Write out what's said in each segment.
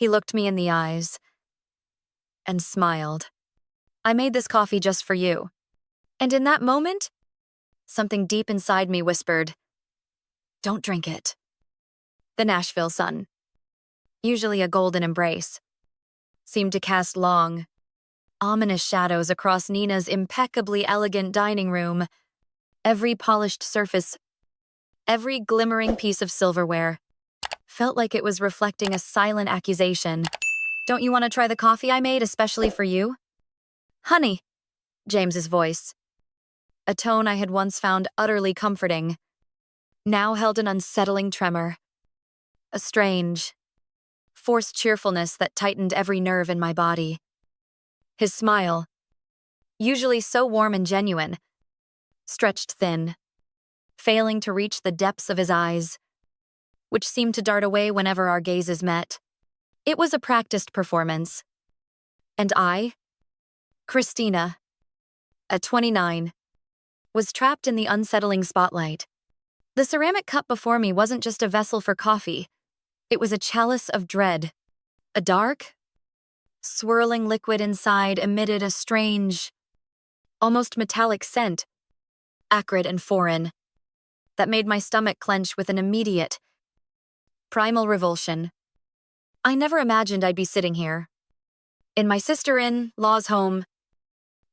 He looked me in the eyes and smiled. "I made this coffee just for you." And in that moment, something deep inside me whispered, "Don't drink it." The Nashville sun, usually a golden embrace, seemed to cast long, ominous shadows across Nina's impeccably elegant dining room. Every polished surface, every glimmering piece of silverware, felt like it was reflecting a silent accusation. "Don't you want to try the coffee I made especially for you?" "Honey," James's voice, a tone I had once found utterly comforting, now held an unsettling tremor, a strange, forced cheerfulness that tightened every nerve in my body. His smile, usually so warm and genuine, stretched thin, failing to reach the depths of his eyes, which seemed to dart away whenever our gazes met. It was a practiced performance. And I, Christina, at 29, was trapped in the unsettling spotlight. The ceramic cup before me wasn't just a vessel for coffee. It was a chalice of dread. A dark, swirling liquid inside emitted a strange, almost metallic scent, acrid and foreign, that made my stomach clench with an immediate, primal revulsion. I never imagined I'd be sitting here, in my sister-in-law's home,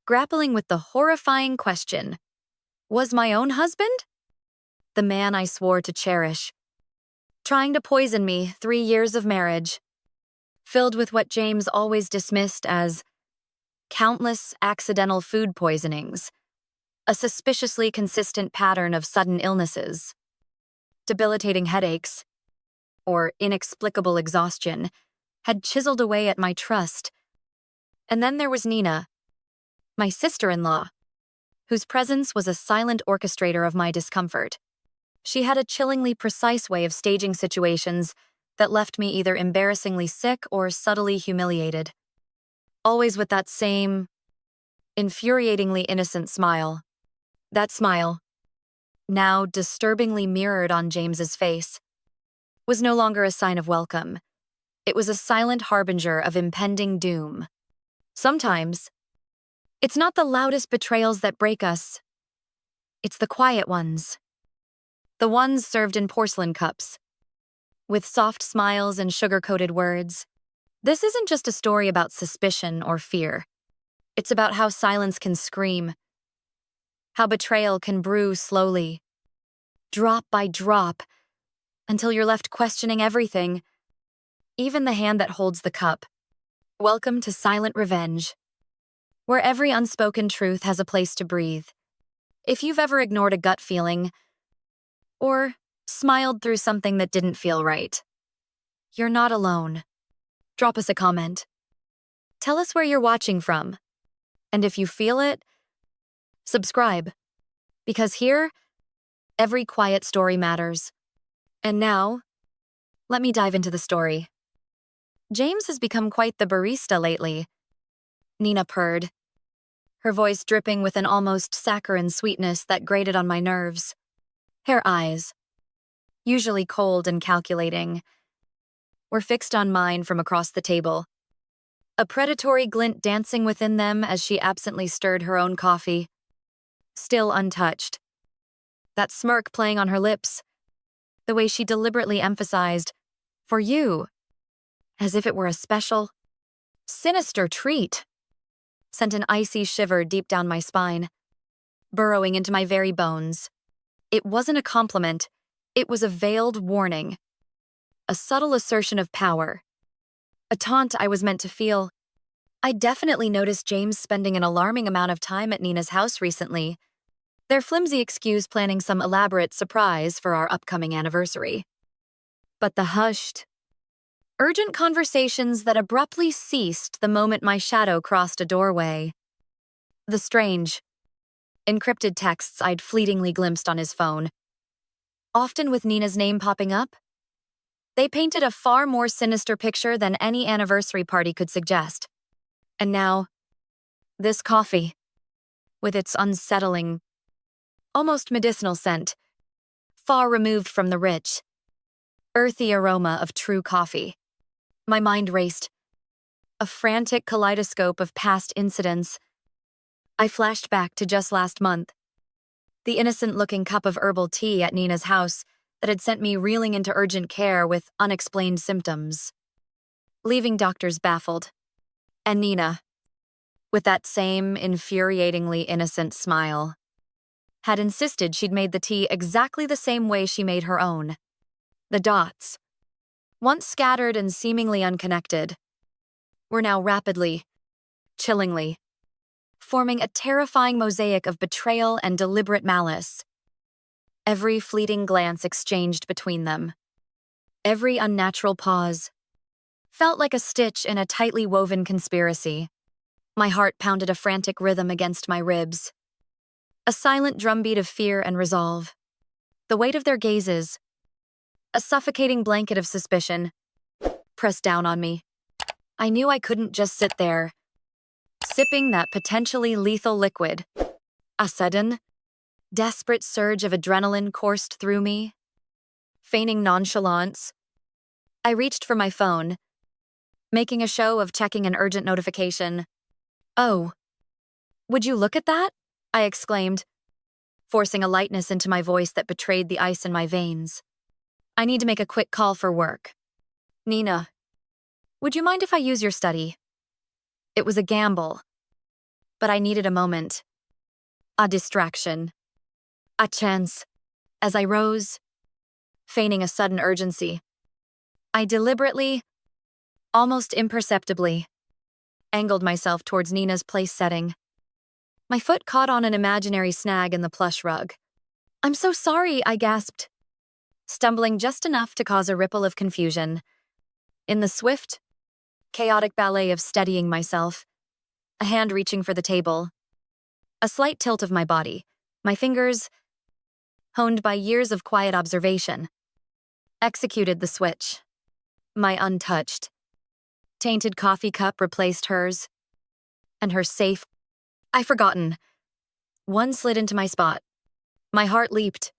grappling with the horrifying question, was my own husband, the man I swore to cherish, trying to poison me 3 years of marriage, filled with what James always dismissed as countless accidental food poisonings, a suspiciously consistent pattern of sudden illnesses, debilitating headaches, or inexplicable exhaustion, had chiseled away at my trust. And then there was Nina, my sister-in-law, whose presence was a silent orchestrator of my discomfort. She had a chillingly precise way of staging situations that left me either embarrassingly sick or subtly humiliated. Always with that same, infuriatingly innocent smile. That smile, now disturbingly mirrored on James's face, was no longer a sign of welcome. It was a silent harbinger of impending doom. Sometimes, it's not the loudest betrayals that break us. It's the quiet ones. The ones served in porcelain cups, with soft smiles and sugar-coated words. This isn't just a story about suspicion or fear. It's about how silence can scream, how betrayal can brew slowly, drop by drop, until you're left questioning everything, even the hand that holds the cup. Welcome to Silent Revenge, where every unspoken truth has a place to breathe. If you've ever ignored a gut feeling, or smiled through something that didn't feel right, you're not alone. Drop us a comment. Tell us where you're watching from. And if you feel it, subscribe. Because here, every quiet story matters. And now, let me dive into the story. James has become quite the barista lately, Nina purred, her voice dripping with an almost saccharine sweetness that grated on my nerves. Her eyes, usually cold and calculating, were fixed on mine from across the table, a predatory glint dancing within them as she absently stirred her own coffee, still untouched. That smirk playing on her lips, the way she deliberately emphasized, "For you," as if it were a special, sinister treat, sent an icy shiver deep down my spine, burrowing into my very bones. It wasn't a compliment, it was a veiled warning, a subtle assertion of power, a taunt I was meant to feel. I definitely noticed James spending an alarming amount of time at Nina's house recently, their flimsy excuse planning some elaborate surprise for our upcoming anniversary. But the hushed, urgent conversations that abruptly ceased the moment my shadow crossed a doorway. The strange, encrypted texts I'd fleetingly glimpsed on his phone, often with Nina's name popping up, they painted a far more sinister picture than any anniversary party could suggest. And now, this coffee, with its unsettling, almost medicinal scent, far removed from the rich, earthy aroma of true coffee. My mind raced, a frantic kaleidoscope of past incidents. I flashed back to just last month, the innocent-looking cup of herbal tea at Nina's house that had sent me reeling into urgent care with unexplained symptoms, leaving doctors baffled. And Nina, with that same infuriatingly innocent smile, had insisted she'd made the tea exactly the same way she made her own. The dots, once scattered and seemingly unconnected, were now rapidly, chillingly, forming a terrifying mosaic of betrayal and deliberate malice. Every fleeting glance exchanged between them, every unnatural pause, felt like a stitch in a tightly woven conspiracy. My heart pounded a frantic rhythm against my ribs, a silent drumbeat of fear and resolve. The weight of their gazes, a suffocating blanket of suspicion, pressed down on me. I knew I couldn't just sit there, sipping that potentially lethal liquid. A sudden, desperate surge of adrenaline coursed through me. Feigning nonchalance, I reached for my phone, making a show of checking an urgent notification. "Oh, would you look at that?" I exclaimed, forcing a lightness into my voice that betrayed the ice in my veins. "I need to make a quick call for work. Nina, would you mind if I use your study?" It was a gamble, but I needed a moment. A distraction. A chance. As I rose, feigning a sudden urgency, I deliberately, almost imperceptibly, angled myself towards Nina's place setting. My foot caught on an imaginary snag in the plush rug. "I'm so sorry," I gasped, stumbling just enough to cause a ripple of confusion. In the swift, chaotic ballet of steadying myself, a hand reaching for the table, a slight tilt of my body, my fingers, honed by years of quiet observation, executed the switch. My untouched, tainted coffee cup replaced hers, and her safe, I forgotten, one slid into my spot. My heart leaped.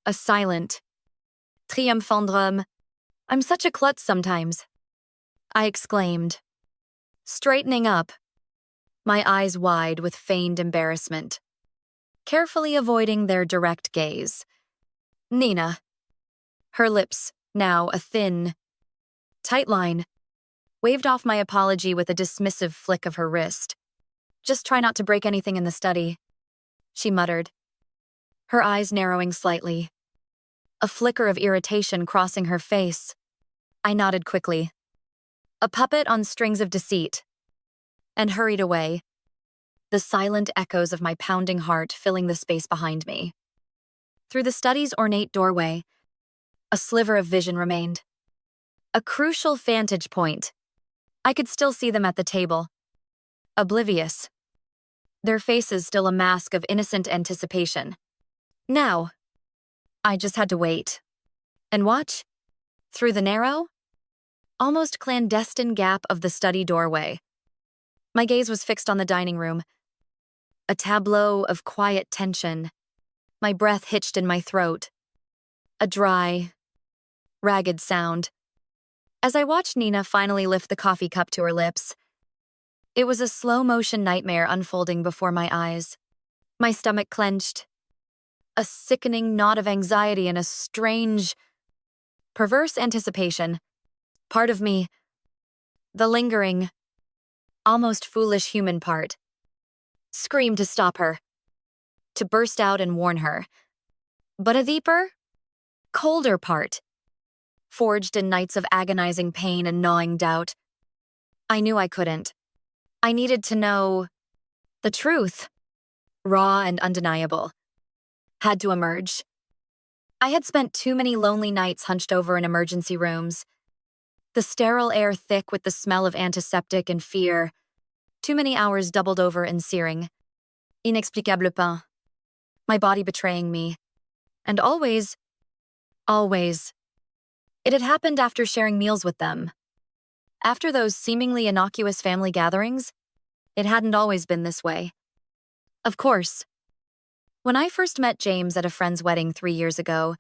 A silent, triumphant drum. "I'm such a klutz sometimes," I exclaimed, straightening up, my eyes wide with feigned embarrassment, carefully avoiding their direct gaze. Nina, her lips now a thin, tight line, waved off my apology with a dismissive flick of her wrist. "Just try not to break anything in the study," she muttered, her eyes narrowing slightly, a flicker of irritation crossing her face. I nodded quickly, a puppet on strings of deceit, and hurried away, the silent echoes of my pounding heart filling the space behind me. Through the study's ornate doorway, a sliver of vision remained. A crucial vantage point. I could still see them at the table, oblivious, their faces still a mask of innocent anticipation. Now, I just had to wait and watch, through the narrow, almost clandestine gap of the study doorway. My gaze was fixed on the dining room, a tableau of quiet tension, my breath hitched in my throat, a dry, ragged sound. As I watched Nina finally lift the coffee cup to her lips, it was a slow-motion nightmare unfolding before my eyes. My stomach clenched, a sickening knot of anxiety and a strange, perverse anticipation. Part of me, the lingering, almost foolish human part, screamed to stop her, to burst out and warn her. But a deeper, colder part, forged in nights of agonizing pain and gnawing doubt. I knew I couldn't. I needed to know the truth, raw and undeniable, had to emerge. I had spent too many lonely nights hunched over in emergency rooms, the sterile air thick with the smell of antiseptic and fear, too many hours doubled over and searing. Inexplicable pain, my body betraying me. And always, it had happened after sharing meals with them. After those seemingly innocuous family gatherings, it hadn't always been this way. Of course, when I first met James at a friend's wedding 3 years ago,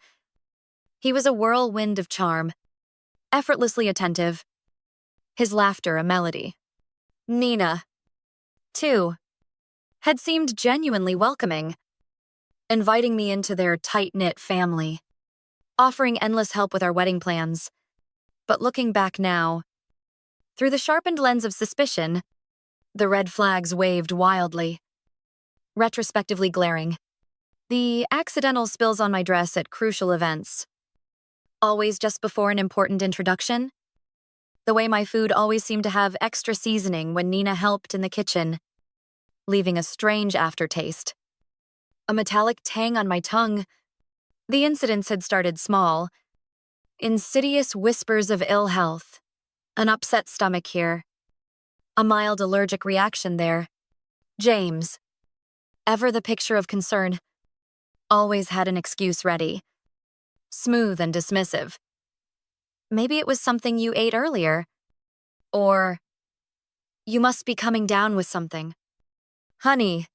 he was a whirlwind of charm, effortlessly attentive, his laughter a melody. Nina, too, had seemed genuinely welcoming, inviting me into their tight-knit family, offering endless help with our wedding plans. But looking back now, through the sharpened lens of suspicion, the red flags waved wildly, retrospectively glaring. The accidental spills on my dress at crucial events, always just before an important introduction. The way my food always seemed to have extra seasoning when Nina helped in the kitchen, leaving a strange aftertaste. A metallic tang on my tongue. The incidents had started small. Insidious whispers of ill health. An upset stomach here. A mild allergic reaction there. James, ever the picture of concern, always had an excuse ready. Smooth and dismissive. Maybe it was something you ate earlier. Or, you must be coming down with something. Honey.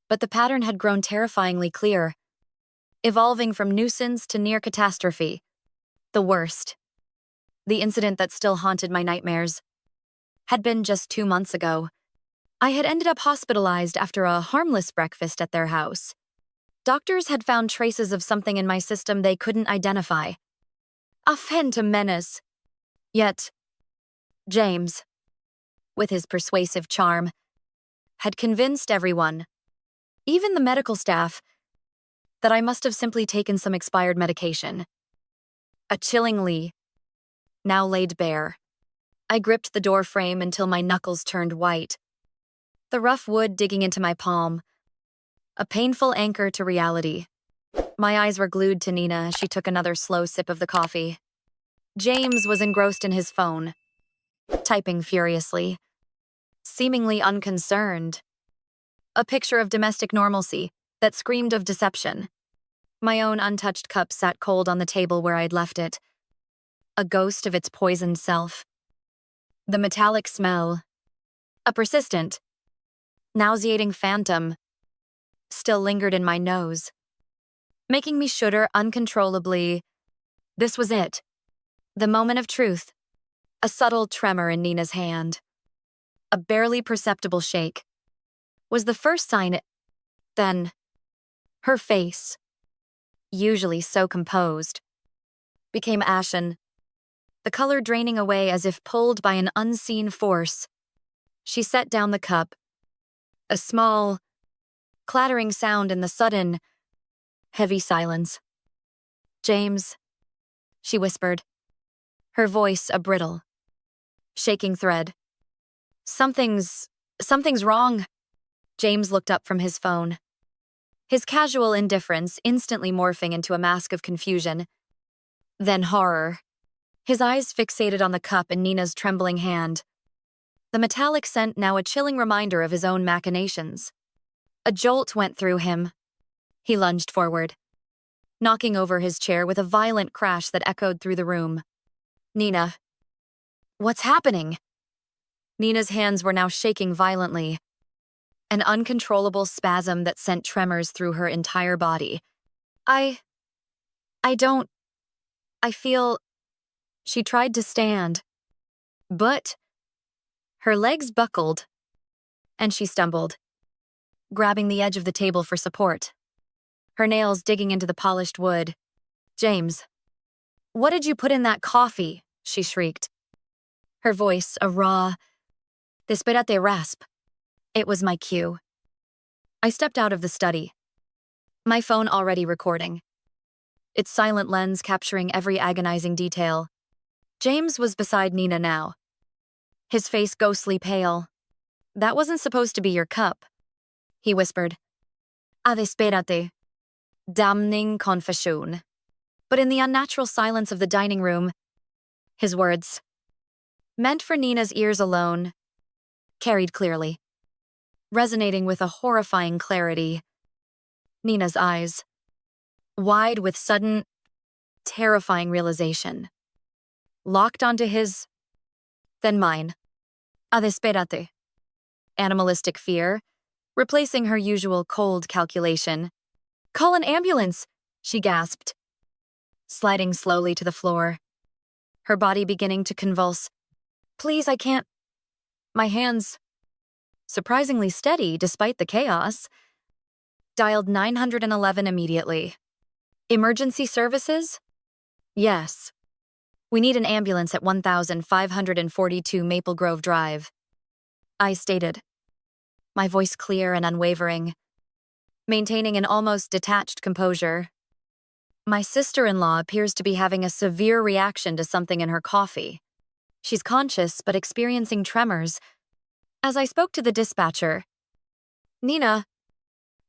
But the pattern had grown terrifyingly clear, evolving from nuisance to near catastrophe. The worst. The incident that still haunted my nightmares had been just 2 months ago. I had ended up hospitalized after a harmless breakfast at their house. Doctors had found traces of something in my system they couldn't identify. A phantom menace. Yet, James, with his persuasive charm, had convinced everyone, even the medical staff, that I must have simply taken some expired medication. A chillingly, now laid bare. I gripped the door frame until my knuckles turned white, the rough wood digging into my palm, a painful anchor to reality. My eyes were glued to Nina as she took another slow sip of the coffee. James was engrossed in his phone, typing furiously, seemingly unconcerned. A picture of domestic normalcy that screamed of deception. My own untouched cup sat cold on the table where I'd left it, a ghost of its poisoned self. The metallic smell, a persistent, nauseating phantom, still lingered in my nose, making me shudder uncontrollably. This was it. The moment of truth. A subtle tremor in Nina's hand. A barely perceptible shake. Was the first sign. Then, her face, usually so composed, became ashen, the color draining away as if pulled by an unseen force. She set down the cup. A small, clattering sound in the sudden, heavy silence. James, she whispered, her voice a brittle, shaking thread. Something's wrong. James looked up from his phone, his casual indifference instantly morphing into a mask of confusion. Then horror. His eyes fixated on the cup in Nina's trembling hand. The metallic scent now a chilling reminder of his own machinations. A jolt went through him. He lunged forward, knocking over his chair with a violent crash that echoed through the room. Nina. What's happening? Nina's hands were now shaking violently, an uncontrollable spasm that sent tremors through her entire body. I feel. She tried to stand, but her legs buckled, and she stumbled, grabbing the edge of the table for support, her nails digging into the polished wood. James, what did you put in that coffee? She shrieked, her voice a raw, "Espérate rasp." It was my cue. I stepped out of the study, my phone already recording, its silent lens capturing every agonizing detail. James was beside Nina now, his face ghostly pale. That wasn't supposed to be your cup, he whispered. Espérate. Damning confession. But in the unnatural silence of the dining room, his words, meant for Nina's ears alone, carried clearly, resonating with a horrifying clarity. Nina's eyes, wide with sudden, terrifying realization, locked onto his, then mine. Espérate. Animalistic fear, replacing her usual cold calculation. Call an ambulance, she gasped, sliding slowly to the floor, her body beginning to convulse. Please, I can't. My hands, surprisingly steady despite the chaos, dialed 911 immediately. Emergency services? Yes. We need an ambulance at 1542 Maple Grove Drive, I stated, my voice clear and unwavering, maintaining an almost detached composure. My sister-in-law appears to be having a severe reaction to something in her coffee. She's conscious but experiencing tremors. As I spoke to the dispatcher, Nina,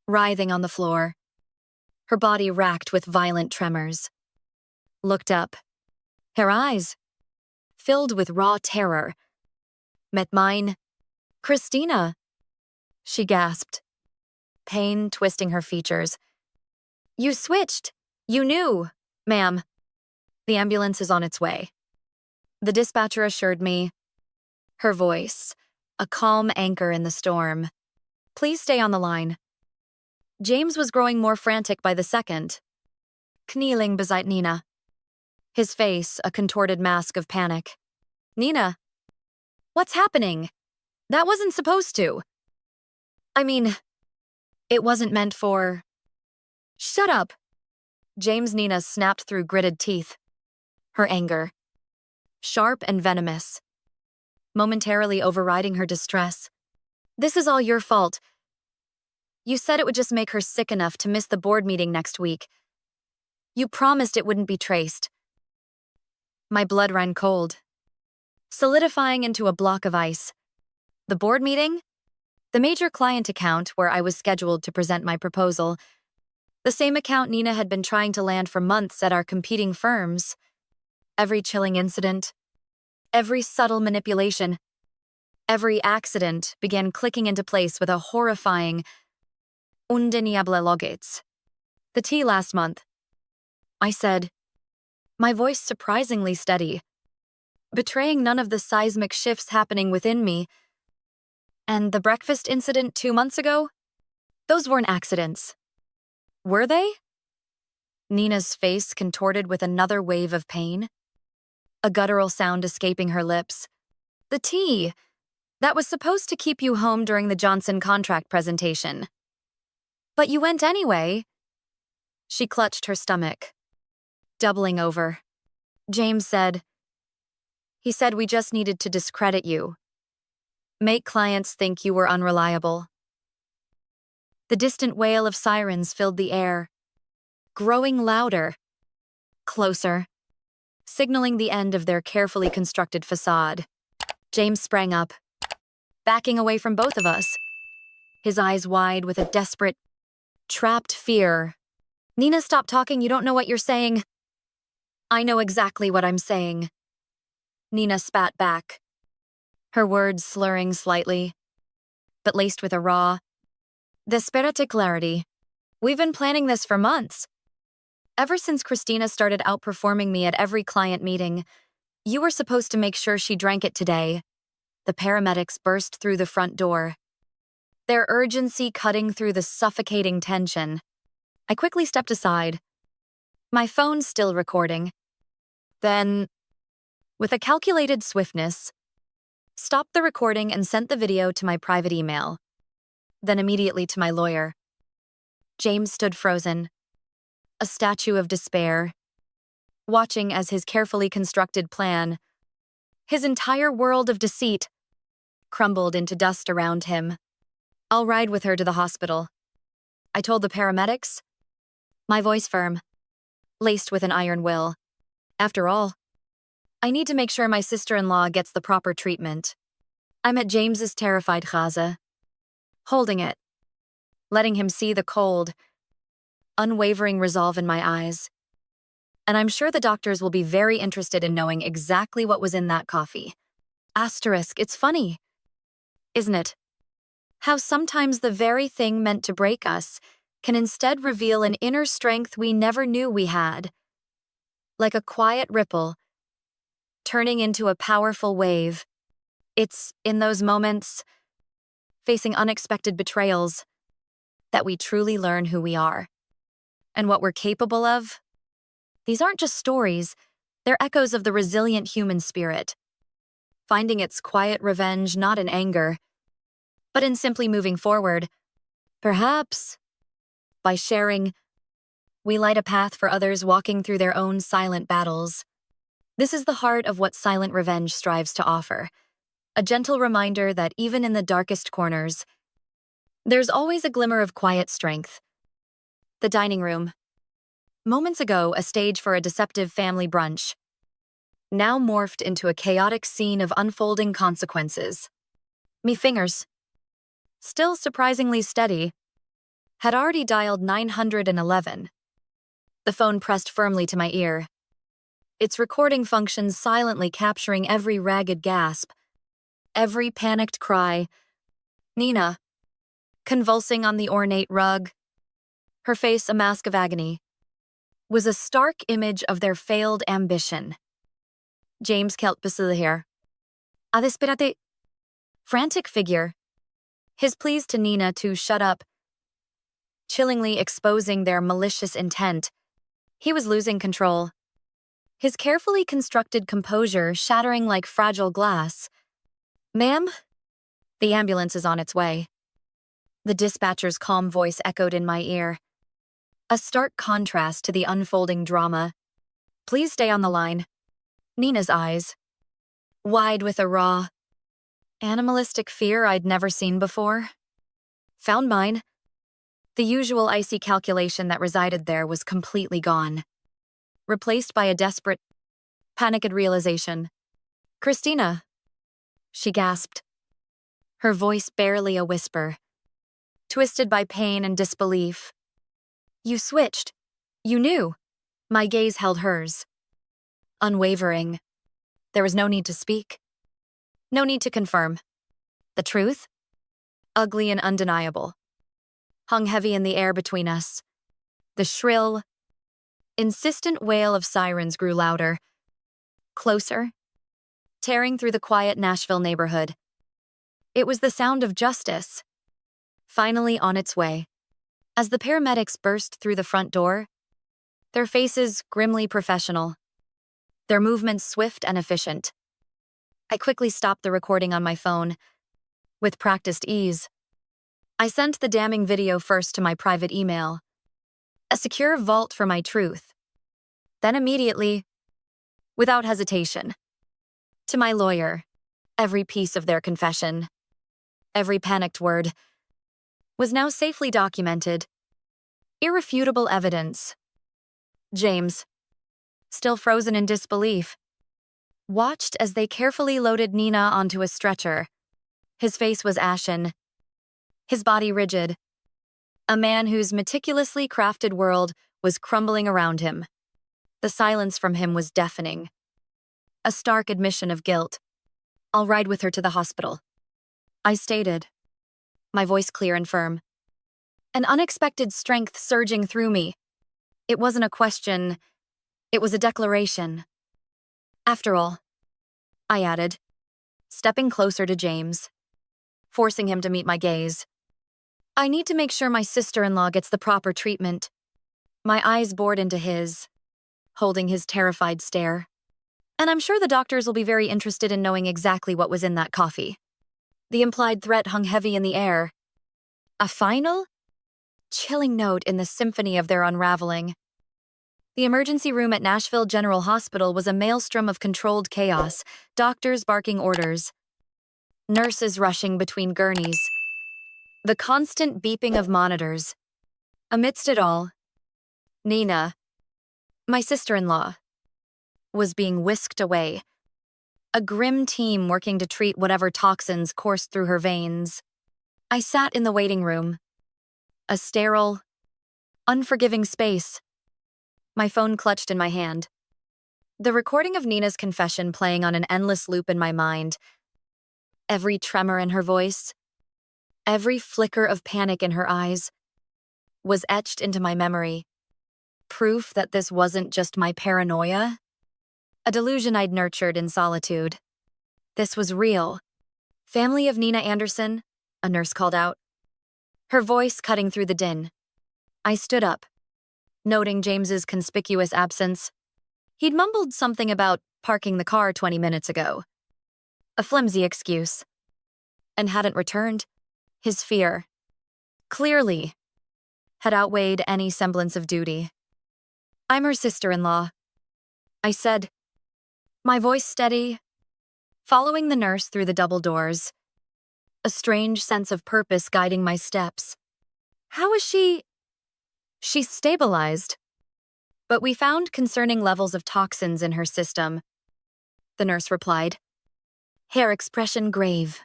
writhing on the floor, her body racked with violent tremors, looked up. Her eyes, filled with raw terror, met mine. Christina, she gasped, pain twisting her features. You switched. You knew, ma'am. The ambulance is on its way. The dispatcher assured me, her voice, a calm anchor in the storm. Please stay on the line. James was growing more frantic by the second, kneeling beside Nina, his face a contorted mask of panic. Nina, what's happening? That wasn't supposed to. I mean, it wasn't meant for. Shut up. James' Nina snapped through gritted teeth, her anger, sharp and venomous, momentarily overriding her distress. This is all your fault. You said it would just make her sick enough to miss the board meeting next week. You promised it wouldn't be traced. My blood ran cold, solidifying into a block of ice. The board meeting? The major client account where I was scheduled to present my proposal. The same account Nina had been trying to land for months at our competing firms. Every chilling incident, every subtle manipulation, every accident began clicking into place with a horrifying undeniable logics. The tea last month, I said, my voice surprisingly steady, betraying none of the seismic shifts happening within me. And the breakfast incident 2 months ago? Those weren't accidents. Were they? Nina's face contorted with another wave of pain, a guttural sound escaping her lips. The tea! That was supposed to keep you home during the Johnson contract presentation. But you went anyway. She clutched her stomach, doubling over. James said, he said we just needed to discredit you, make clients think you were unreliable. The distant wail of sirens filled the air, growing louder, closer, signaling the end of their carefully constructed facade. James sprang up, backing away from both of us, his eyes wide with a desperate, trapped fear. Nina, stop talking, you don't know what you're saying. I know exactly what I'm saying. Nina spat back, her words slurring slightly, but laced with a raw, desperate clarity. We've been planning this for months. Ever since Christina started outperforming me at every client meeting, you were supposed to make sure she drank it today. The paramedics burst through the front door, their urgency cutting through the suffocating tension. I quickly stepped aside, my phone still recording. Then, with a calculated swiftness, stopped the recording and sent the video to my private email, then immediately to my lawyer. James stood frozen, a statue of despair, watching as his carefully constructed plan, his entire world of deceit, crumbled into dust around him. I'll ride with her to the hospital, I told the paramedics, my voice firm, laced with an iron will. After all, I need to make sure my sister-in-law gets the proper treatment. I'm at James's terrified Gaza, holding it, letting him see the cold, unwavering resolve in my eyes. And I'm sure the doctors will be very interested in knowing exactly what was in that coffee. Asterisk, it's funny, isn't it? How sometimes the very thing meant to break us can instead reveal an inner strength we never knew we had. Like a quiet ripple, turning into a powerful wave. It's in those moments, facing unexpected betrayals, that we truly learn who we are and what we're capable of. These aren't just stories, they're echoes of the resilient human spirit. finding its quiet revenge not in anger, but in simply moving forward. Perhaps, by sharing, we light a path for others walking through their own silent battles. This is the heart of what silent revenge strives to offer, a gentle reminder that even in the darkest corners, there's always a glimmer of quiet strength. The dining room. Moments ago, a stage for a deceptive family brunch, now morphed into a chaotic scene of unfolding consequences. Me fingers, still surprisingly steady, had already dialed 911. The phone pressed firmly to my ear, its recording functions silently capturing every ragged gasp, every panicked cry. Nina, convulsing on the ornate rug, her face a mask of agony, was a stark image of their failed ambition. James Keltbasila here. Adespérate. Frantic figure, his pleas to Nina to shut up, chillingly exposing their malicious intent. He was losing control, his carefully constructed composure shattering like fragile glass. Ma'am? The ambulance is on its way. The dispatcher's calm voice echoed in my ear, a stark contrast to the unfolding drama. Please stay on the line. Nina's eyes, wide with a raw, animalistic fear I'd never seen before, found mine. The usual icy calculation that resided there was completely gone, replaced by a desperate, panicked realization. Christina, she gasped, her voice barely a whisper, twisted by pain and disbelief. You switched. You knew. My gaze held hers, unwavering. There was no need to speak. No need to confirm. The truth, ugly and undeniable, hung heavy in the air between us. The shrill, insistent wail of sirens grew louder, closer, tearing through the quiet Nashville neighborhood. It was the sound of justice, finally on its way. As the paramedics burst through the front door, their faces grimly professional, their movements swift and efficient. I quickly stopped the recording on my phone. With practiced ease, I sent the damning video first to my private email, a secure vault for my truth. Then immediately, without hesitation, to my lawyer. Every piece of their confession, every panicked word, was now safely documented. Irrefutable evidence. James, still frozen in disbelief, watched as they carefully loaded Nina onto a stretcher. His face was ashen, his body rigid. A man whose meticulously crafted world was crumbling around him. The silence from him was deafening. A stark admission of guilt. I'll ride with her to the hospital, I stated, my voice clear and firm. An unexpected strength surging through me. It wasn't a question, it was a declaration. After all, I added, stepping closer to James, forcing him to meet my gaze. I need to make sure my sister-in-law gets the proper treatment. My eyes bored into his, holding his terrified stare. And I'm sure the doctors will be very interested in knowing exactly what was in that coffee. The implied threat hung heavy in the air. A final, chilling note in the symphony of their unraveling. The emergency room at Nashville General Hospital was a maelstrom of controlled chaos, doctors barking orders, nurses rushing between gurneys, the constant beeping of monitors. Amidst it all, Nina, my sister-in-law, was being whisked away, a grim team working to treat whatever toxins coursed through her veins. I sat in the waiting room, a sterile, unforgiving space, my phone clutched in my hand. The recording of Nina's confession playing on an endless loop in my mind, every tremor in her voice, every flicker of panic in her eyes, was etched into my memory. Proof that this wasn't just my paranoia, a delusion I'd nurtured in solitude. This was real. Family of Nina Anderson, a nurse called out, her voice cutting through the din. I stood up, noting James's conspicuous absence. He'd mumbled something about parking the car 20 minutes ago. A flimsy excuse. And hadn't returned. His fear, clearly, had outweighed any semblance of duty. I'm her sister-in-law, I said, my voice steady, following the nurse through the double doors, a strange sense of purpose guiding my steps. How is she? She's stabilized, but we found concerning levels of toxins in her system, the nurse replied. Hair expression grave.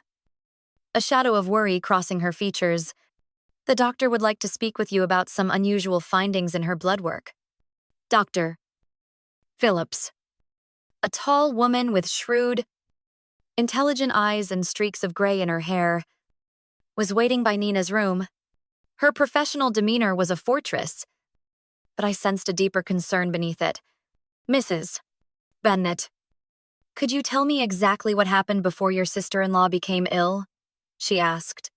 A shadow of worry crossing her features. The doctor would like to speak with you about some unusual findings in her blood work. Dr. Phillips. A tall woman with shrewd, intelligent eyes and streaks of gray in her hair, was waiting by Nina's room. Her professional demeanor was a fortress, but I sensed a deeper concern beneath it. Mrs. Bennett, could you tell me exactly what happened before your sister-in-law became ill? She asked.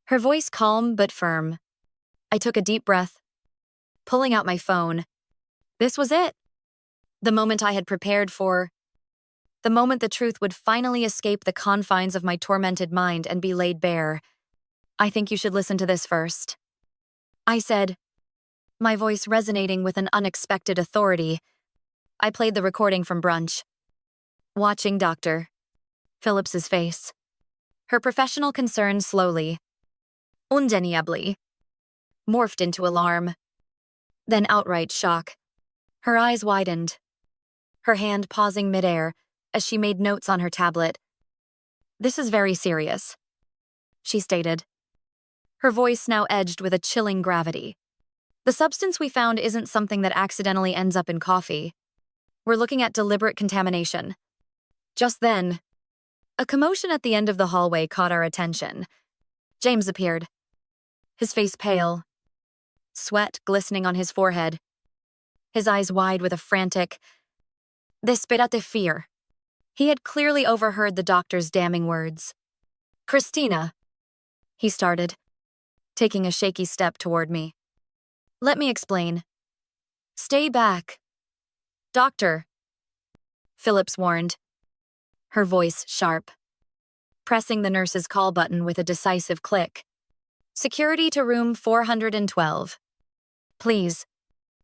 Her voice calm but firm. I took a deep breath, pulling out my phone. This was it. The moment I had prepared for. The moment the truth would finally escape the confines of my tormented mind and be laid bare. I think you should listen to this first, I said, my voice resonating with an unexpected authority. I played the recording from brunch, watching Dr. Phillips's face. Her professional concern slowly, undeniably, morphed into alarm, then outright shock. Her eyes widened, her hand pausing midair as she made notes on her tablet. This is very serious, she stated, her voice now edged with a chilling gravity. The substance we found isn't something that accidentally ends up in coffee. We're looking at deliberate contamination. Just then, a commotion at the end of the hallway caught our attention. James appeared, his face pale, sweat glistening on his forehead, his eyes wide with a frantic, desperate fear. He had clearly overheard the doctor's damning words. Christina, he started, taking a shaky step toward me. Let me explain. Stay back. Doctor, Phillips warned, her voice sharp, pressing the nurse's call button with a decisive click. Security to room 412. Please.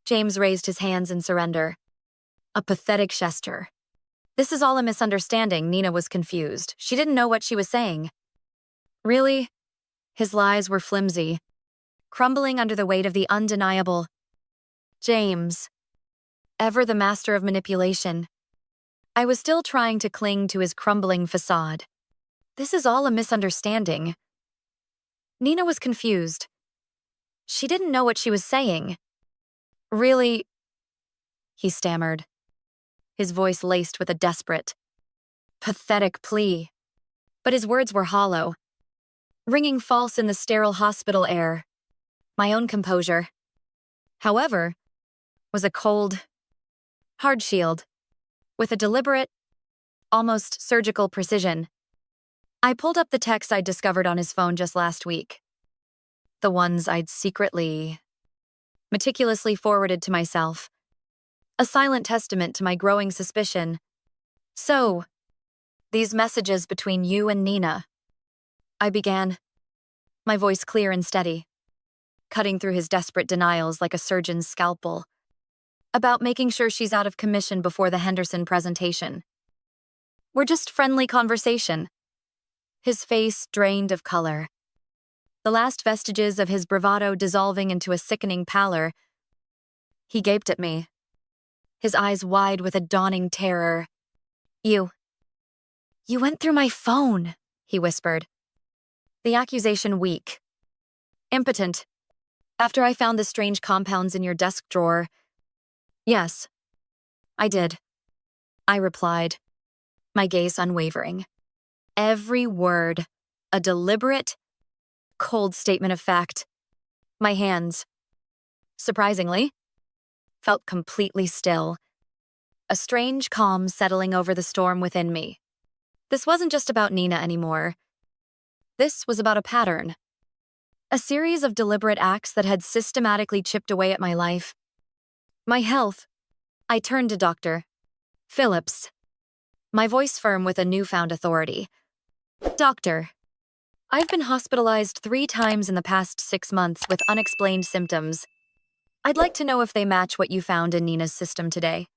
James raised his hands in surrender. A pathetic gesture. This is all a misunderstanding. Nina was confused. She didn't know what she was saying. Really? His lies were flimsy, crumbling under the weight of the undeniable. James, ever the master of manipulation. I was still trying to cling to his crumbling facade. This is all a misunderstanding. Nina was confused. She didn't know what she was saying. Really? He stammered, his voice laced with a desperate, pathetic plea. But his words were hollow, ringing false in the sterile hospital air. My own composure, however, was a cold, hard shield, with a deliberate, almost surgical precision. I pulled up the texts I'd discovered on his phone just last week. The ones I'd meticulously forwarded to myself. A silent testament to my growing suspicion. So, these messages between you and Nina. I began, my voice clear and steady, cutting through his desperate denials like a surgeon's scalpel, about making sure she's out of commission before the Henderson presentation. We're just friendly conversation. His face drained of color, the last vestiges of his bravado dissolving into a sickening pallor. He gaped at me, his eyes wide with a dawning terror. You went through my phone, he whispered, the accusation weak, impotent, after I found the strange compounds in your desk drawer. Yes, I did, I replied, my gaze unwavering. Every word, a deliberate, cold statement of fact. My hands, surprisingly, felt completely still, a strange calm settling over the storm within me. This wasn't just about Nina anymore. This was about a pattern, a series of deliberate acts that had systematically chipped away at my life. My health. I turned to Dr. Phillips, my voice firm with a newfound authority. Doctor, I've been hospitalized 3 times in the past 6 months with unexplained symptoms. I'd like to know if they match what you found in Nina's system today.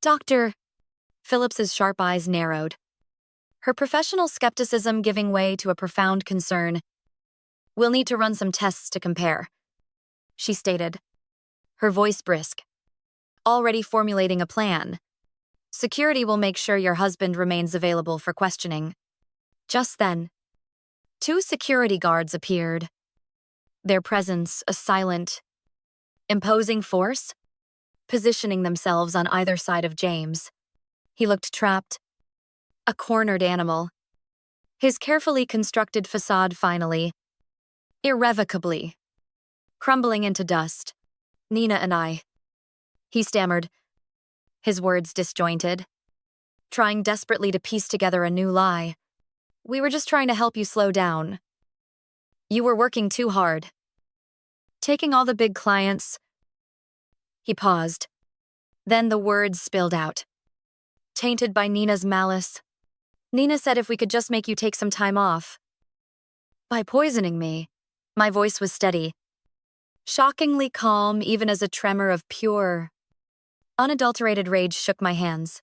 Doctor, Phillips's sharp eyes narrowed, her professional skepticism giving way to a profound concern. We'll need to run some tests to compare, she stated, her voice brisk. Already formulating a plan. Security will make sure your husband remains available for questioning. Just then, 2 security guards appeared, their presence a silent, imposing force, positioning themselves on either side of James. He looked trapped, a cornered animal. His carefully constructed facade finally, irrevocably, crumbling into dust. Nina and I, he stammered, his words disjointed, trying desperately to piece together a new lie. We were just trying to help you slow down. You were working too hard. Taking all the big clients. He paused. Then the words spilled out, tainted by Nina's malice. Nina said if we could just make you take some time off. By poisoning me. My voice was steady, shockingly calm even as a tremor of pure, unadulterated rage shook my hands.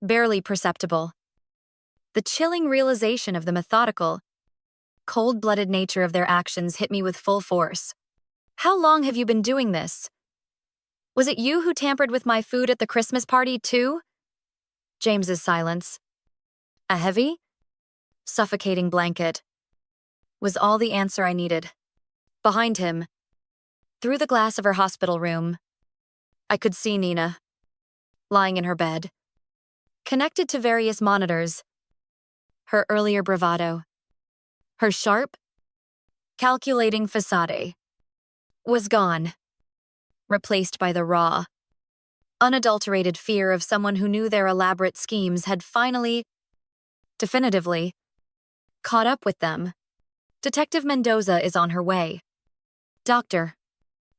Barely perceptible. The chilling realization of the methodical, cold-blooded nature of their actions hit me with full force. How long have you been doing this? Was it you who tampered with my food at the Christmas party, too? James's silence, a heavy, suffocating blanket, was all the answer I needed. Behind him, through the glass of her hospital room, I could see Nina, lying in her bed, connected to various monitors. Her earlier bravado, her sharp, calculating facade, was gone, replaced by the raw, unadulterated fear of someone who knew their elaborate schemes had finally, definitively, caught up with them. Detective Mendoza is on her way. Doctor,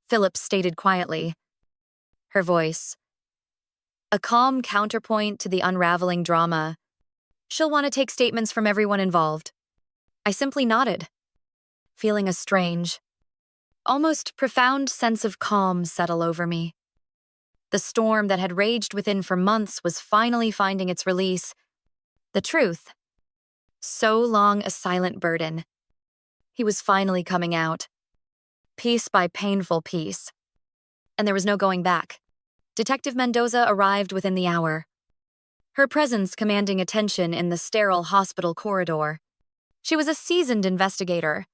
Phillips stated quietly, her voice a calm counterpoint to the unraveling drama. She'll want to take statements from everyone involved. I simply nodded, feeling a strange, almost profound sense of calm settle over me. The storm that had raged within for months was finally finding its release. The truth, so long a silent burden. He was finally coming out, piece by painful piece. And there was no going back. Detective Mendoza arrived within the hour, her presence commanding attention in the sterile hospital corridor. She was a seasoned investigator,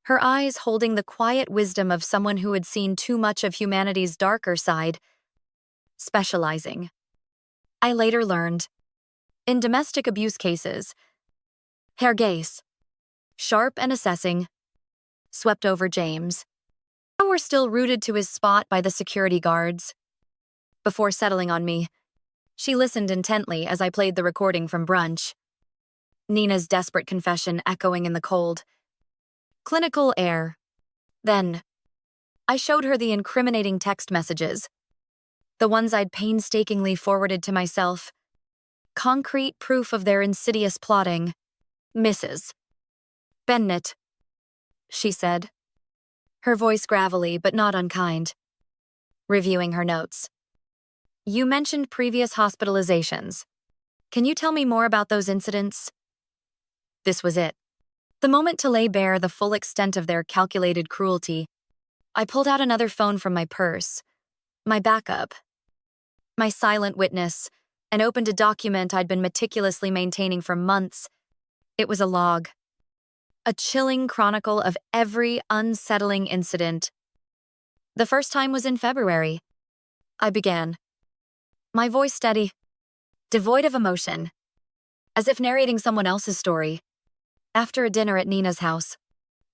her eyes holding the quiet wisdom of someone who had seen too much of humanity's darker side, specializing, I later learned, in domestic abuse cases. Herr Gase, sharp and assessing, swept over James. They were still rooted to his spot by the security guards. Before settling on me, she listened intently as I played the recording from brunch. Nina's desperate confession echoing in the cold, clinical air. Then, I showed her the incriminating text messages, the ones I'd painstakingly forwarded to myself, concrete proof of their insidious plotting. Mrs. Bennett, she said, her voice gravelly but not unkind, reviewing her notes. You mentioned previous hospitalizations. Can you tell me more about those incidents? This was it. The moment to lay bare the full extent of their calculated cruelty. I pulled out another phone from my purse, my backup, my silent witness, and opened a document I'd been meticulously maintaining for months. It was a log, a chilling chronicle of every unsettling incident. The first time was in February. I began, my voice steady, devoid of emotion, as if narrating someone else's story. After a dinner at Nina's house,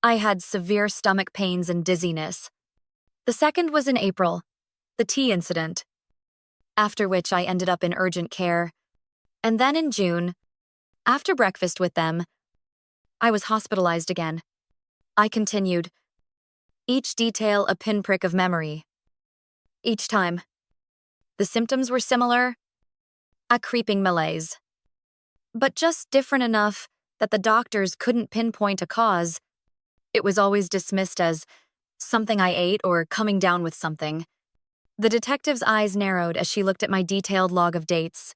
I had severe stomach pains and dizziness. The second was in April, the tea incident, after which I ended up in urgent care. And then in June, after breakfast with them, I was hospitalized again. I continued, each detail a pinprick of memory. Each time, the symptoms were similar, A creeping malaise. But just different enough that the doctors couldn't pinpoint a cause. It was always dismissed as something I ate or coming down with something. The detective's eyes narrowed as she looked at my detailed log of dates,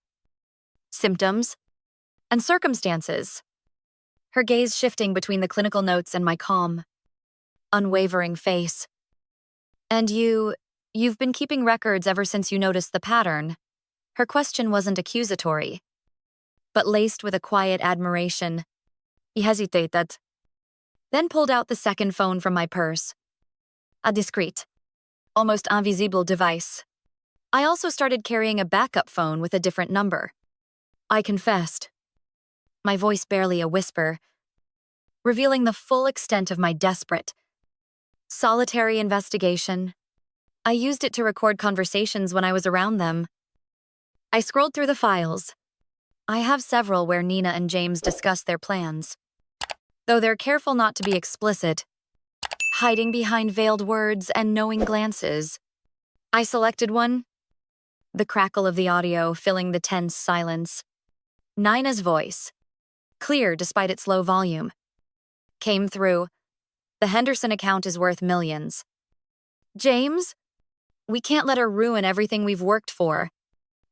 symptoms, and circumstances, her gaze shifting between the clinical notes and my calm, unwavering face. And you've been keeping records ever since you noticed the pattern. Her question wasn't accusatory, but laced with a quiet admiration. He hesitated, then pulled out the second phone from my purse. A discreet, almost invisible device. I also started carrying a backup phone with a different number. I confessed, my voice barely a whisper, revealing the full extent of my desperate, solitary investigation. I used it to record conversations when I was around them. I scrolled through the files. I have several where Nina and James discuss their plans, though they're careful not to be explicit, hiding behind veiled words and knowing glances. I selected one, the crackle of the audio filling the tense silence. Nina's voice, clear despite its low volume, came through. The Henderson account is worth millions. James, we can't let her ruin everything we've worked for.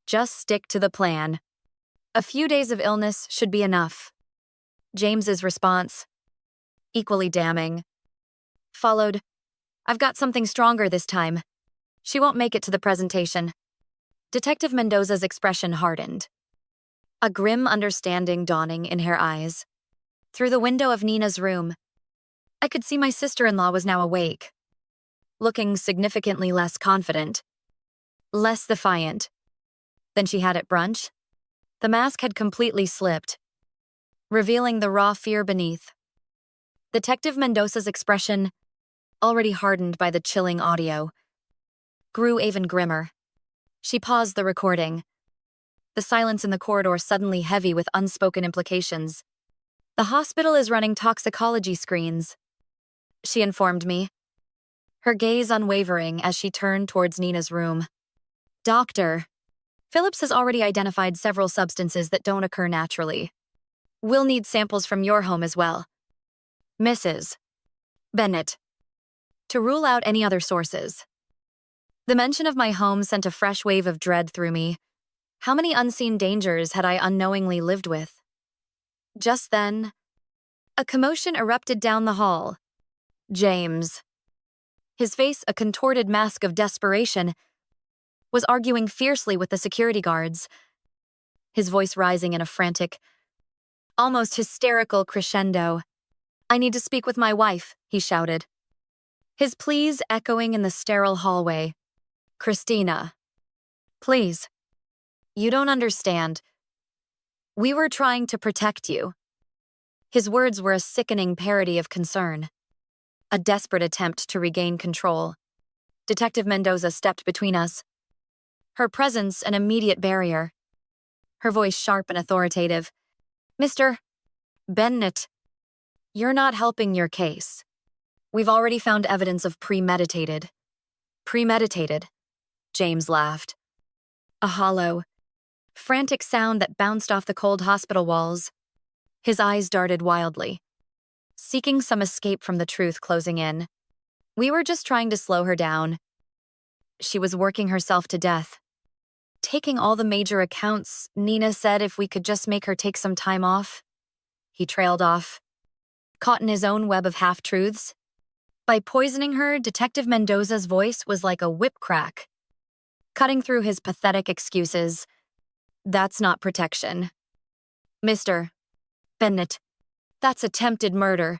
Just stick to the plan. A few days of illness should be enough. James's response, equally damning, followed, I've got something stronger this time. She won't make it to the presentation. Detective Mendoza's expression hardened, a grim understanding dawning in her eyes. Through the window of Nina's room, I could see my sister-in-law was now awake, looking significantly less confident, less defiant than she had at brunch. The mask had completely slipped, revealing the raw fear beneath. Detective Mendoza's expression, already hardened by the chilling audio, grew even grimmer. She paused the recording, the silence in the corridor suddenly heavy with unspoken implications. The hospital is running toxicology screens, she informed me, her gaze unwavering as she turned towards Nina's room. Doctor, Phillips has already identified several substances that don't occur naturally. We'll need samples from your home as well. Mrs. Bennett, to rule out any other sources. The mention of my home sent a fresh wave of dread through me. How many unseen dangers had I unknowingly lived with? Just then, a commotion erupted down the hall. James, his face a contorted mask of desperation, was arguing fiercely with the security guards, his voice rising in a frantic, almost hysterical crescendo. I need to speak with my wife, he shouted, his pleas echoing in the sterile hallway. Christina, please. You don't understand. We were trying to protect you. His words were a sickening parody of concern, a desperate attempt to regain control. Detective Mendoza stepped between us, her presence an immediate barrier, her voice sharp and authoritative. Mr. Bennett, you're not helping your case. We've already found evidence of premeditated. Premeditated, James laughed. A hollow, frantic sound that bounced off the cold hospital walls. His eyes darted wildly, seeking some escape from the truth closing in. We were just trying to slow her down. She was working herself to death. Taking all the major accounts, Nina said if we could just make her take some time off. He trailed off, caught in his own web of half-truths. By poisoning her, Detective Mendoza's voice was like a whip crack, cutting through his pathetic excuses. That's not protection. Mr. Bennett, that's attempted murder.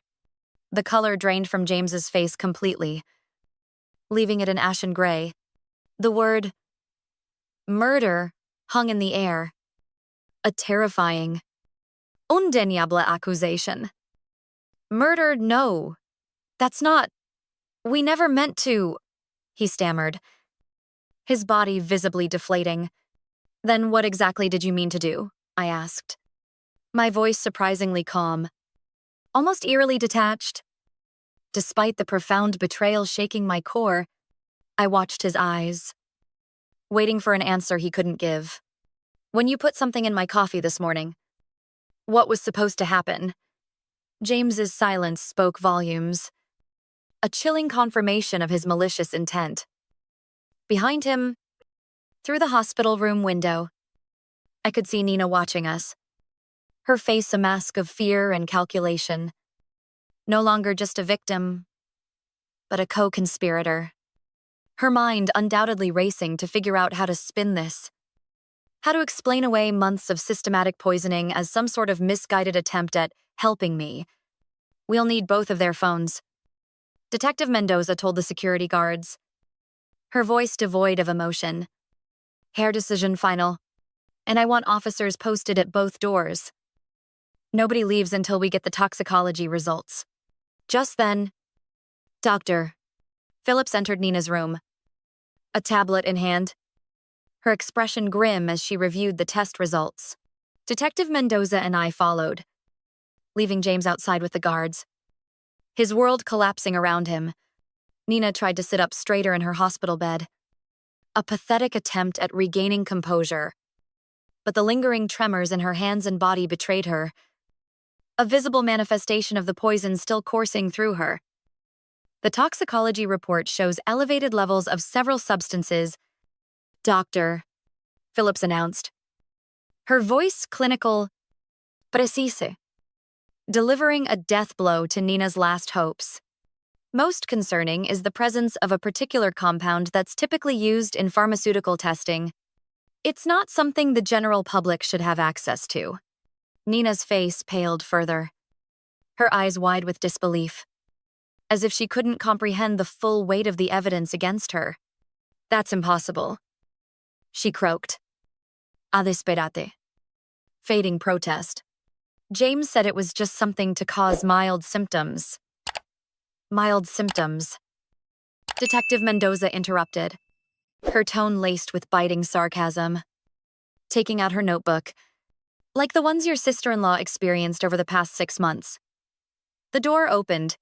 The color drained from James's face completely, leaving it an ashen gray. The word murder hung in the air, a terrifying, undeniable accusation. Murder, no. That's not. We never meant to, he stammered, his body visibly deflating. Then what exactly did you mean to do? I asked, my voice surprisingly calm, almost eerily detached. Despite the profound betrayal shaking my core, I watched his eyes, waiting for an answer he couldn't give. When you put something in my coffee this morning, what was supposed to happen? James's silence spoke volumes, a chilling confirmation of his malicious intent. Behind him, through the hospital room window, I could see Nina watching us, her face a mask of fear and calculation. No longer just a victim, but a co-conspirator. Her mind undoubtedly racing to figure out how to spin this, how to explain away months of systematic poisoning as some sort of misguided attempt at helping me. We'll need both of their phones. Detective Mendoza told the security guards, her voice devoid of emotion. Hair decision final, and I want officers posted at both doors. Nobody leaves until we get the toxicology results. Just then, Dr. Phillips entered Nina's room, a tablet in hand, her expression grim as she reviewed the test results. Detective Mendoza and I followed, leaving James outside with the guards. His world collapsing around him, Nina tried to sit up straighter in her hospital bed, a pathetic attempt at regaining composure. But the lingering tremors in her hands and body betrayed her, a visible manifestation of the poison still coursing through her. The toxicology report shows elevated levels of several substances, Dr. Phillips announced, her voice clinical, precise, delivering a death blow to Nina's last hopes. Most concerning is the presence of a particular compound that's typically used in pharmaceutical testing. It's not something the general public should have access to. Nina's face paled further, her eyes wide with disbelief, as if she couldn't comprehend the full weight of the evidence against her. That's impossible, she croaked. A desperate. Fading protest. James said it was just something to cause mild symptoms. Mild symptoms. Detective Mendoza interrupted, her tone laced with biting sarcasm. Taking out her notebook, like the ones your sister-in-law experienced over the past 6 months. The door opened,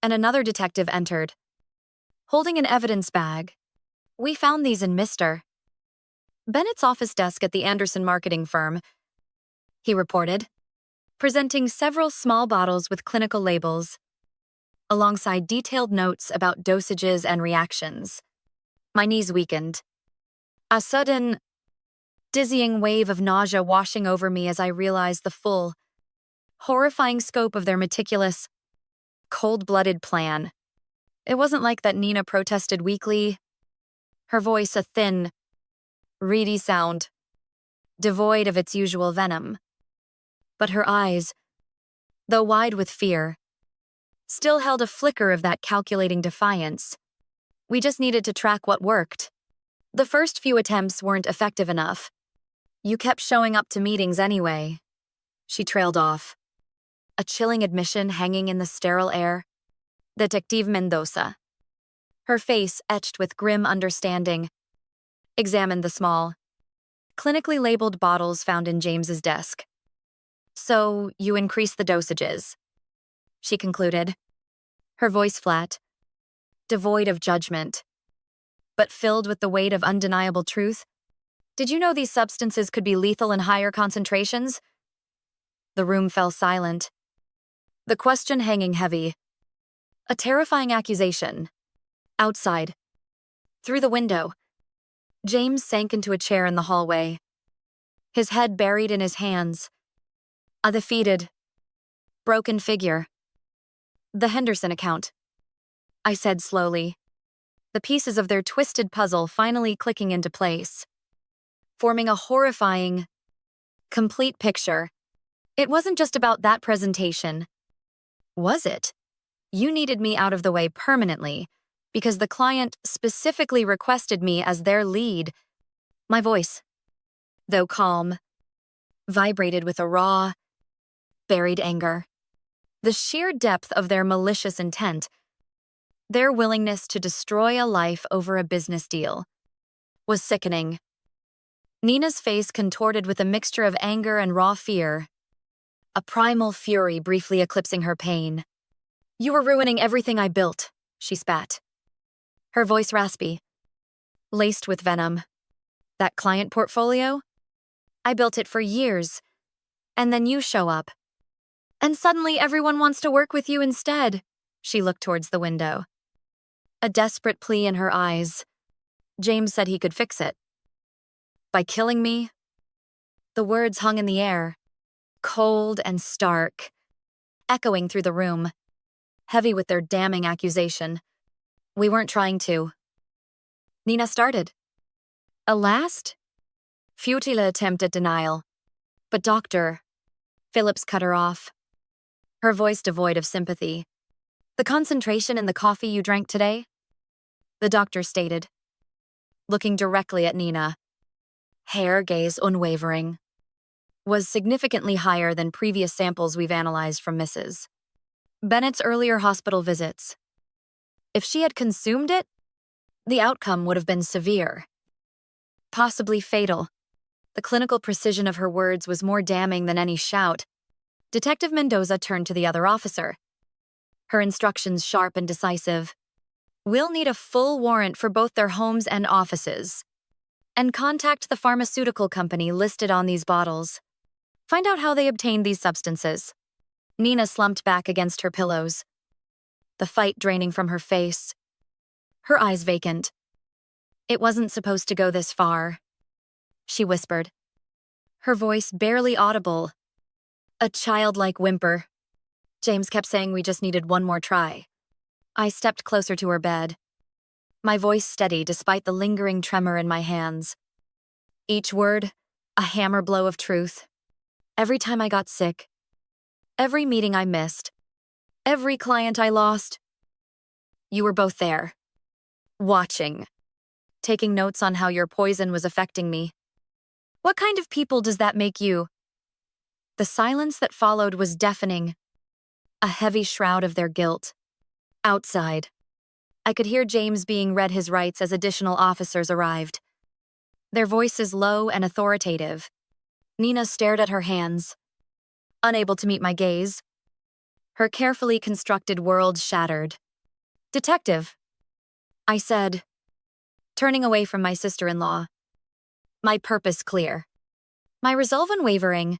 and another detective entered, holding an evidence bag. We found these in Mr. Bennett's office desk at the Anderson marketing firm, he reported, presenting several small bottles with clinical labels, alongside detailed notes about dosages and reactions. My knees weakened. A sudden, dizzying wave of nausea washing over me as I realized the full, horrifying scope of their meticulous, cold-blooded plan. It wasn't like that Nina protested weakly, her voice a thin, reedy sound, devoid of its usual venom. But her eyes, though wide with fear, still held a flicker of that calculating defiance. We just needed to track what worked. The first few attempts weren't effective enough. You kept showing up to meetings anyway. She trailed off, a chilling admission hanging in the sterile air. Detective Mendoza, her face etched with grim understanding, examined the small, clinically labeled bottles found in James's desk. So, you increased the dosages, she concluded, her voice flat, devoid of judgment, but filled with the weight of undeniable truth. Did you know these substances could be lethal in higher concentrations? The room fell silent, the question hanging heavy. A terrifying accusation. Outside, through the window, James sank into a chair in the hallway, his head buried in his hands. A defeated, broken figure. The Henderson account, I said slowly, the pieces of their twisted puzzle finally clicking into place, forming a horrifying, complete picture. It wasn't just about that presentation. Was it? You needed me out of the way permanently, because the client specifically requested me as their lead. My voice, though calm, vibrated with a raw, buried anger. The sheer depth of their malicious intent, their willingness to destroy a life over a business deal, was sickening. Nina's face contorted with a mixture of anger and raw fear, a primal fury briefly eclipsing her pain. You were ruining everything I built, she spat, her voice raspy, laced with venom. That client portfolio? I built it for years, and then you show up. And suddenly everyone wants to work with you instead. She looked towards the window. A desperate plea in her eyes. James said he could fix it. By killing me? The words hung in the air, cold and stark, echoing through the room, heavy with their damning accusation. We weren't trying to. Nina started. A last, futile attempt at denial. But Dr. Phillips cut her off, her voice devoid of sympathy. The concentration in the coffee you drank today? The doctor stated, looking directly at Nina, hair gaze unwavering, was significantly higher than previous samples we've analyzed from Mrs. Bennett's earlier hospital visits. If she had consumed it, the outcome would have been severe, possibly fatal. The clinical precision of her words was more damning than any shout. Detective Mendoza turned to the other officer, her instructions sharp and decisive. We'll need a full warrant for both their homes and offices. And contact the pharmaceutical company listed on these bottles. Find out how they obtained these substances. Nina slumped back against her pillows, the fight draining from her face, her eyes vacant. It wasn't supposed to go this far, she whispered, her voice barely audible, a childlike whimper. James kept saying we just needed one more try. I stepped closer to her bed, my voice steady despite the lingering tremor in my hands. Each word, a hammer blow of truth. Every time I got sick, every meeting I missed, every client I lost. You were both there, watching, taking notes on how your poison was affecting me. What kind of people does that make you? The silence that followed was deafening, a heavy shroud of their guilt. Outside, I could hear James being read his rights as additional officers arrived, their voices low and authoritative. Nina stared at her hands, unable to meet my gaze, her carefully constructed world shattered. Detective, I said, turning away from my sister-in-law. My purpose clear. My resolve unwavering.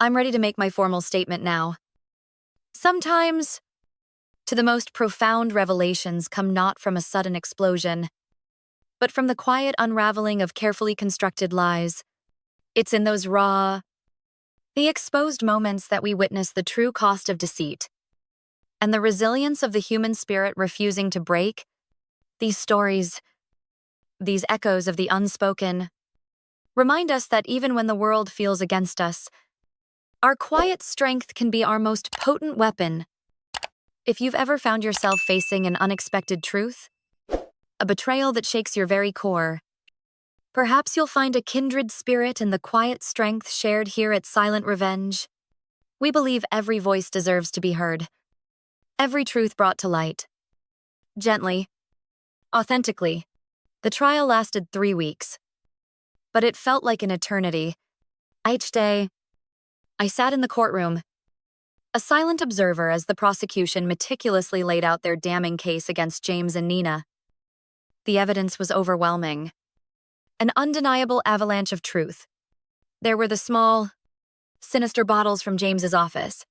I'm ready to make my formal statement now. Sometimes, to the most profound revelations come not from a sudden explosion, but from the quiet unraveling of carefully constructed lies. It's in those raw, the exposed moments that we witness the true cost of deceit and the resilience of the human spirit refusing to break. These stories, these echoes of the unspoken, remind us that even when the world feels against us, our quiet strength can be our most potent weapon. If you've ever found yourself facing an unexpected truth, a betrayal that shakes your very core, perhaps you'll find a kindred spirit in the quiet strength shared here at Silent Revenge. We believe every voice deserves to be heard, every truth brought to light. Gently, authentically. The trial lasted 3 weeks, but it felt like an eternity. Each day, I sat in the courtroom, a silent observer as the prosecution meticulously laid out their damning case against James and Nina. The evidence was overwhelming. An undeniable avalanche of truth. There were the small, sinister bottles from James's office,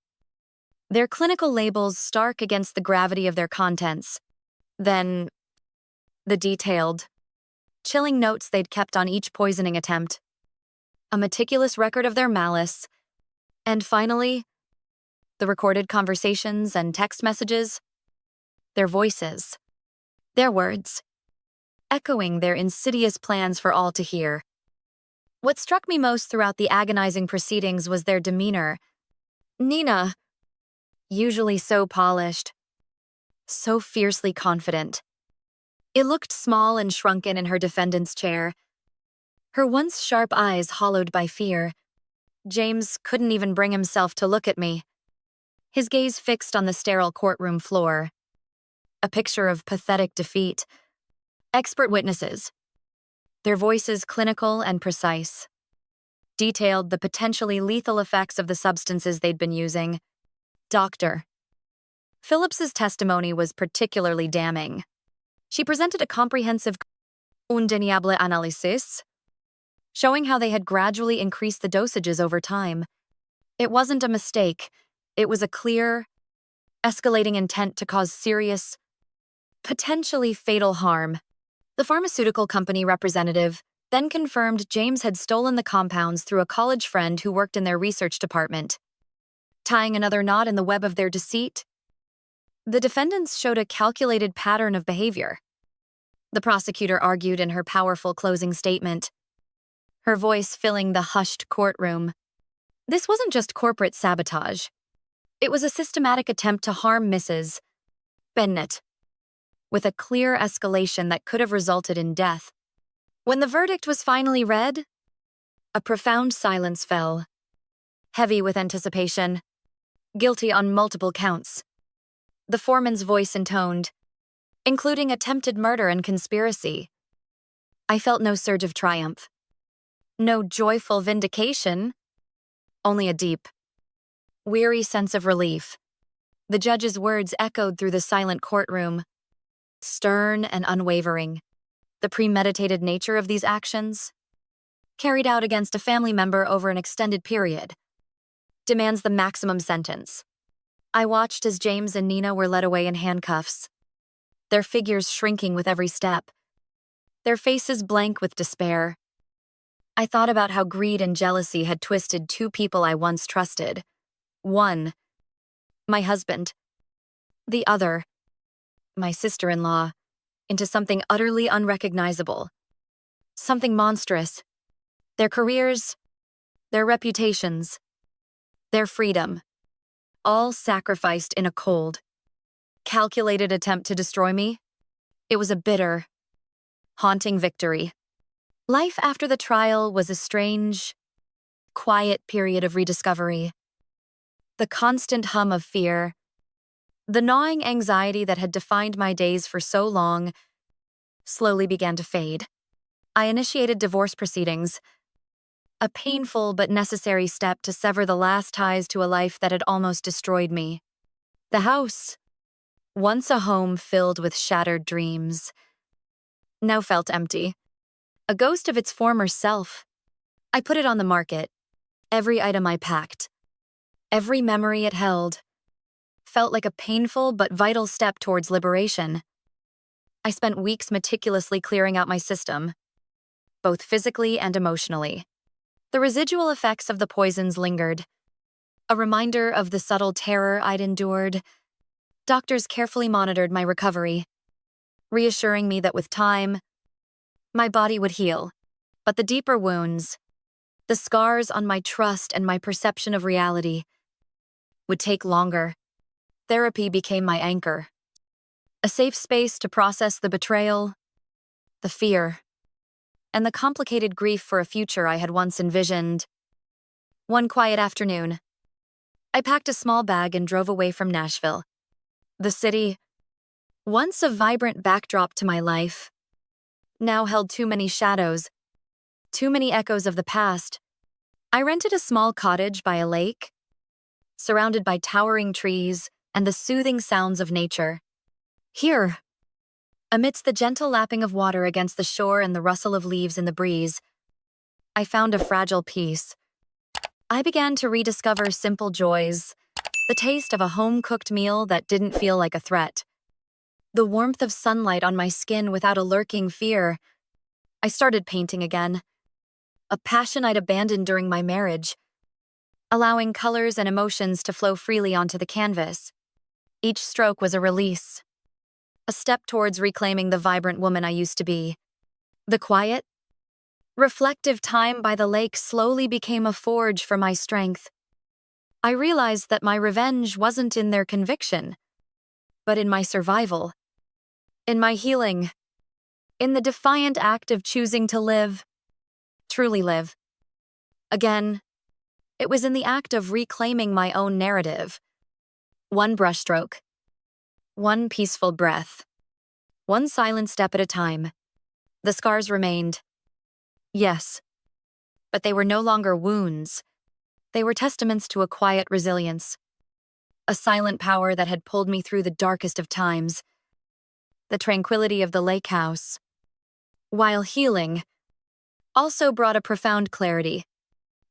their clinical labels stark against the gravity of their contents. Then, the detailed, chilling notes they'd kept on each poisoning attempt, a meticulous record of their malice, and finally, the recorded conversations and text messages, their voices, their words, echoing their insidious plans for all to hear. What struck me most throughout the agonizing proceedings was their demeanor. Nina, usually so polished, so fiercely confident. It looked small and shrunken in her defendant's chair, her once sharp eyes hollowed by fear. James couldn't even bring himself to look at me, his gaze fixed on the sterile courtroom floor, a picture of pathetic defeat. Expert witnesses, their voices clinical and precise, detailed the potentially lethal effects of the substances they'd been using. Dr. Phillips's testimony was particularly damning. She presented a comprehensive undeniable analysis, showing how they had gradually increased the dosages over time. It wasn't a mistake. It was a clear, escalating intent to cause serious, potentially fatal harm. The pharmaceutical company representative then confirmed James had stolen the compounds through a college friend who worked in their research department. Tying another knot in the web of their deceit, the defendants showed a calculated pattern of behavior. The prosecutor argued in her powerful closing statement, her voice filling the hushed courtroom. This wasn't just corporate sabotage. It was a systematic attempt to harm Mrs. Bennett, with a clear escalation that could have resulted in death. When the verdict was finally read, a profound silence fell, heavy with anticipation, guilty on multiple counts. The foreman's voice intoned, including attempted murder and conspiracy. I felt no surge of triumph, no joyful vindication, only a deep, weary sense of relief. The judge's words echoed through the silent courtroom, stern and unwavering. The premeditated nature of these actions, carried out against a family member over an extended period, demands the maximum sentence. I watched as James and Nina were led away in handcuffs, their figures shrinking with every step, their faces blank with despair. I thought about how greed and jealousy had twisted two people I once trusted. One, my husband. The other, my sister-in-law, into something utterly unrecognizable, something monstrous. Their careers, their reputations, their freedom, all sacrificed in a cold, calculated attempt to destroy me. It was a bitter, haunting victory. Life after the trial was a strange, quiet period of rediscovery. The constant hum of fear, the gnawing anxiety that had defined my days for so long, slowly began to fade. I initiated divorce proceedings, a painful but necessary step to sever the last ties to a life that had almost destroyed me. The house, once a home filled with shattered dreams, now felt empty, a ghost of its former self. I put it on the market. Every item I packed, every memory it held, felt like a painful but vital step towards liberation. I spent weeks meticulously clearing out my system, both physically and emotionally. The residual effects of the poisons lingered, a reminder of the subtle terror I'd endured. Doctors carefully monitored my recovery, reassuring me that with time, my body would heal. But the deeper wounds, the scars on my trust and my perception of reality, would take longer. Therapy became my anchor, a safe space to process the betrayal, the fear, and the complicated grief for a future I had once envisioned. One quiet afternoon, I packed a small bag and drove away from Nashville. The city, once a vibrant backdrop to my life, now held too many shadows, too many echoes of the past. I rented a small cottage by a lake, surrounded by towering trees and the soothing sounds of nature. Here, amidst the gentle lapping of water against the shore and the rustle of leaves in the breeze, I found a fragile peace. I began to rediscover simple joys, the taste of a home-cooked meal that didn't feel like a threat, the warmth of sunlight on my skin without a lurking fear. I started painting again, a passion I'd abandoned during my marriage, allowing colors and emotions to flow freely onto the canvas. Each stroke was a release, a step towards reclaiming the vibrant woman I used to be. The quiet, reflective time by the lake slowly became a forge for my strength. I realized that my revenge wasn't in their conviction, but in my survival, in my healing, in the defiant act of choosing to live, truly live. Again, it was in the act of reclaiming my own narrative. One brushstroke, one peaceful breath, one silent step at a time. The scars remained. Yes, but they were no longer wounds. They were testaments to a quiet resilience, a silent power that had pulled me through the darkest of times. The tranquility of the lake house, while healing, also brought a profound clarity.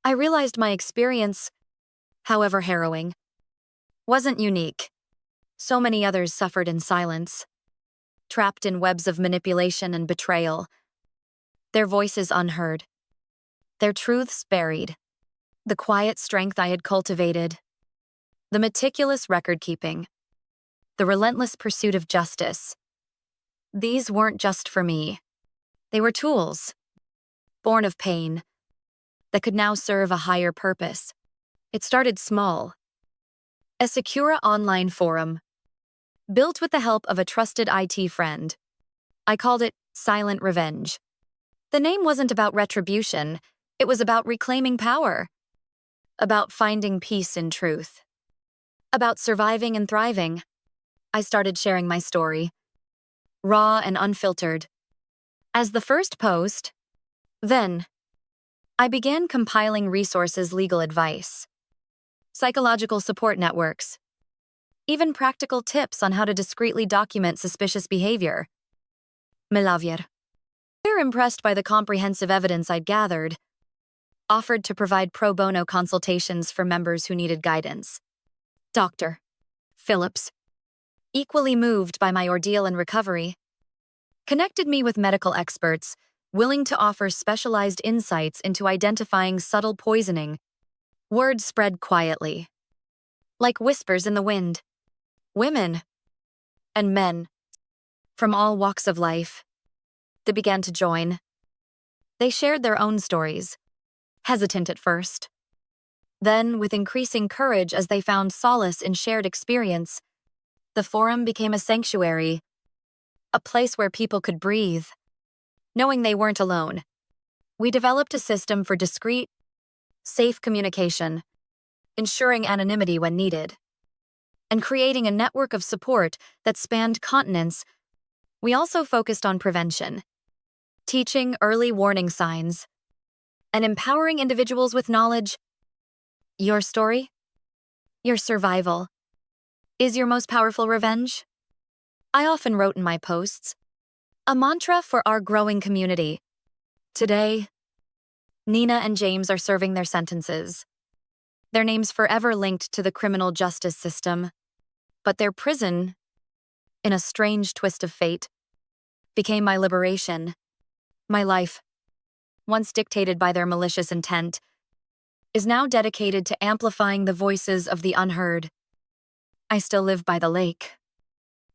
I realized my experience, however harrowing, wasn't unique. So many others suffered in silence, trapped in webs of manipulation and betrayal, their voices unheard, their truths buried. The quiet strength I had cultivated, the meticulous record-keeping, the relentless pursuit of justice. These weren't just for me. They were tools, born of pain, that could now serve a higher purpose. It started small. A secure online forum, built with the help of a trusted IT friend. I called it Silent Revenge. The name wasn't about retribution, it was about reclaiming power, about finding peace in truth, about surviving and thriving. I started sharing my story, raw and unfiltered. As the first post, then, I began compiling resources, legal advice, psychological support networks, even practical tips on how to discreetly document suspicious behavior. Melavier. We're impressed by the comprehensive evidence I'd gathered, offered to provide pro bono consultations for members who needed guidance. Dr. Phillips, equally moved by my ordeal and recovery, connected me with medical experts willing to offer specialized insights into identifying subtle poisoning. Word spread quietly, like whispers in the wind. Women and men from all walks of life, they began to join. They shared their own stories, hesitant at first. Then, with increasing courage as they found solace in shared experience, the forum became a sanctuary, a place where people could breathe, knowing they weren't alone. We developed a system for discreet, safe communication, ensuring anonymity when needed, and creating a network of support that spanned continents. We also focused on prevention, teaching early warning signs, and empowering individuals with knowledge. Your story, your survival, is your most powerful revenge. I often wrote in my posts, a mantra for our growing community. Today, Nina and James are serving their sentences, their names forever linked to the criminal justice system. But their prison, in a strange twist of fate, became my liberation. My life, once dictated by their malicious intent, is now dedicated to amplifying the voices of the unheard. I still live by the lake,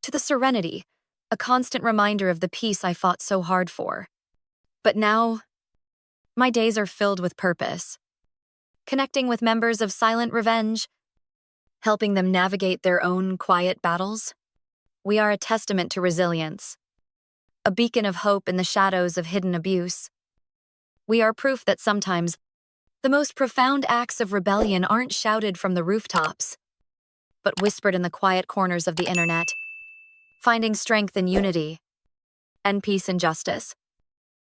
to the serenity, a constant reminder of the peace I fought so hard for. But now, my days are filled with purpose, connecting with members of Silent Revenge, helping them navigate their own quiet battles. We are a testament to resilience, a beacon of hope in the shadows of hidden abuse. We are proof that sometimes the most profound acts of rebellion aren't shouted from the rooftops, but whispered in the quiet corners of the internet, finding strength in unity and peace and justice.